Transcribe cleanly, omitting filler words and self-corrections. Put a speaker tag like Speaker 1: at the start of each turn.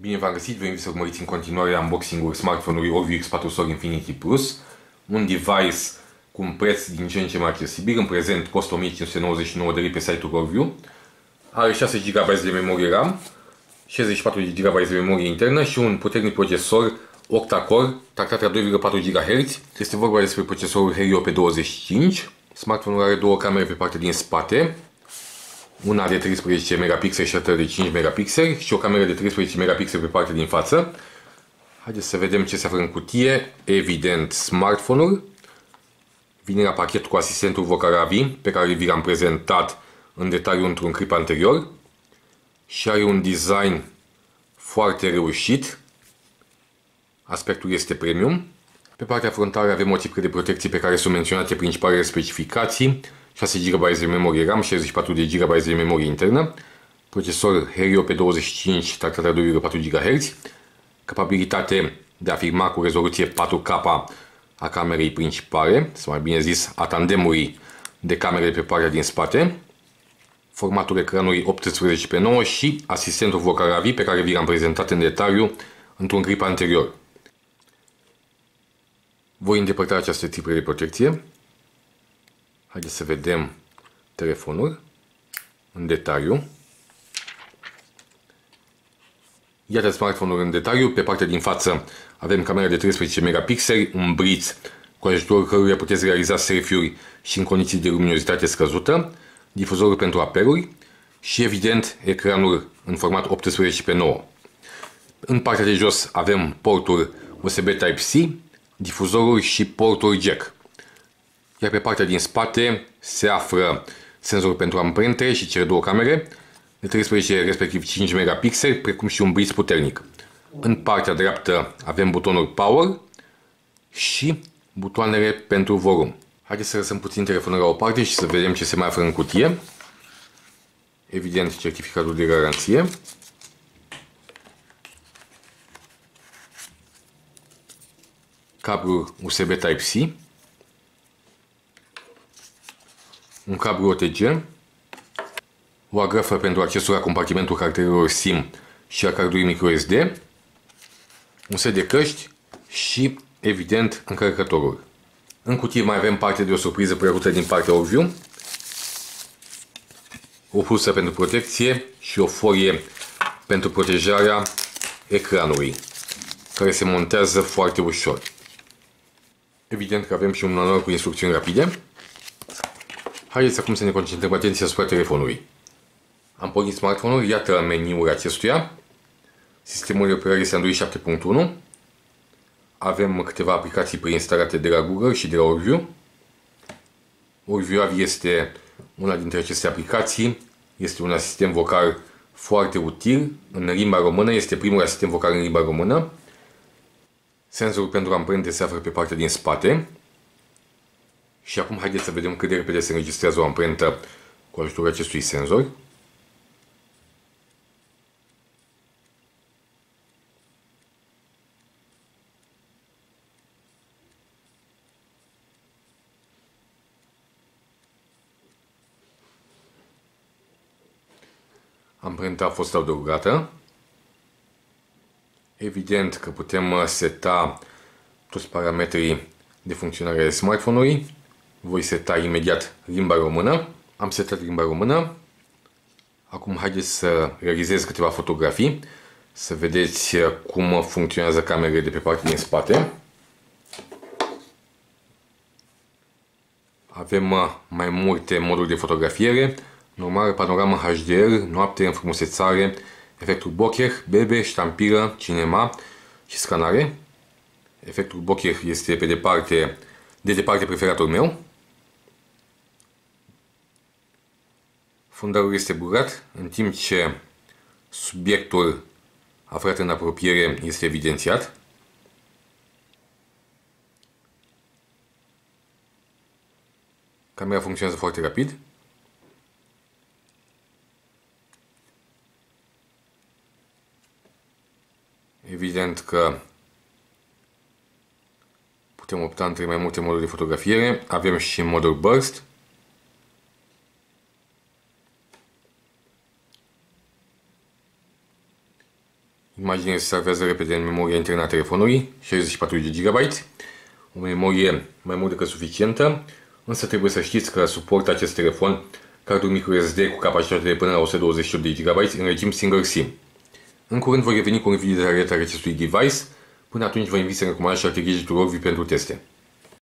Speaker 1: Bine v-am găsit, vă invit să urmăriți în continuare unboxing-uri smartphone-uri Orview X4 Sor Infinity Plus, un device cu un preț din ce în ce mai accesibil, în prezent costă 1599 de lei pe site-ul Orview, are 6 GB de memorie RAM, 64 GB de memorie internă și un puternic procesor octa-core, tractat la 2,4 GHz. Este vorba despre procesorul Helio P25. Smartphone-ul are două camere pe partea din spate, una de 13 megapixeli și alta de 5 megapixeli și o cameră de 13 megapixeli pe partea din față. Haideți să vedem ce se află în cutie. Evident, smartphone-ul vine la pachet cu asistentul vocal AVI, pe care vi l-am prezentat în detaliu într-un clip anterior, și are un design foarte reușit. Aspectul este premium. Pe partea frontală avem o tipă de protecție pe care sunt menționate principalele specificații: 6 GB de memorie RAM, 64 de GB de memorie internă, procesor Helio P25 tractat la 2,4 GHz, capabilitate de a filma cu rezoluție 4K a camerei principale, sau mai bine zis a tandemului de camere pe partea din spate, formatul ecranului 18:9 și asistentul vocal AVI pe care vi l-am prezentat în detaliu într-un clip anterior. Voi îndepărta această tipă de protecție. Haideți să vedem telefonul în detaliu. Iată smartphone-ul în detaliu. Pe partea din față avem camera de 13 megapixeli, un briț cu ajutorul căruia puteți realiza selfie-uri și în condiții de luminozitate scăzută, difuzorul pentru apeluri și, evident, ecranul în format 18:9. În partea de jos avem portul USB Type-C, difuzorul și portul jack. Iar pe partea din spate se află senzorul pentru amprente și cele două camere de 13 respectiv 5 megapixeli, precum și un briț puternic. În partea dreaptă avem butonul Power și butoanele pentru volum. Haideți să lăsăm puțin telefonul la o parte și să vedem ce se mai află în cutie. Evident, certificatul de garanție, cablul USB Type-C, un cablu OTG, o agrafă pentru accesul la compartimentul cartelelor SIM și a cardului microSD, un set de căști și, evident, încărcătorul. În cutie mai avem parte de o surpriză plăcută din partea Orview, o husă pentru protecție și o folie pentru protejarea ecranului, care se montează foarte ușor. Evident că avem și un manual cu instrucțiuni rapide. Haideți acum să ne concentrăm atenția asupra telefonului. Am pornit smartphone-ul, iată meniul acestuia. Sistemul de operare este Android 7.1. Avem câteva aplicații preinstalate de la Google și de la Orview. Orview AVI este una dintre aceste aplicații. Este un asistent vocal foarte util în limba română. Este primul asistent vocal în limba română. Senzorul pentru amprente se află pe partea din spate. Și acum haideți să vedem cât de repede se înregistrează o amprentă cu ajutorul acestui senzor. Amprenta a fost adăugată. Evident că putem seta toți parametrii de funcționare a smartphone-ului. Voi seta imediat limba română. Am setat limba română. Acum haideți să realizez câteva fotografii, să vedeți cum funcționează camerele de pe partea din spate. Avem mai multe moduri de fotografiere: normal, panoramă HDR, noapte, înfrumusețare, efectul bokeh, bebe, ștampilă, cinema și scanare. Efectul bokeh este de departe preferatul meu. Fundarul este burat, în timp ce subiectul aflat în apropiere este evidențiat. Camera funcționează foarte rapid. Evident că putem opta între mai multe moduri de fotografiere. Avem și modul burst. Imaginea se salvează repede în memoria internă a telefonului, 64 de GB, o memorie mai mult decât suficientă, însă trebuie să știți că suportă acest telefon carduri microSD cu capacitate de până la 128 de GB în regim single SIM. În curând voi reveni cu un video detaliat al acestui device. Până atunci vă invit să recomandați și alte gadgeturi Orvi pentru teste.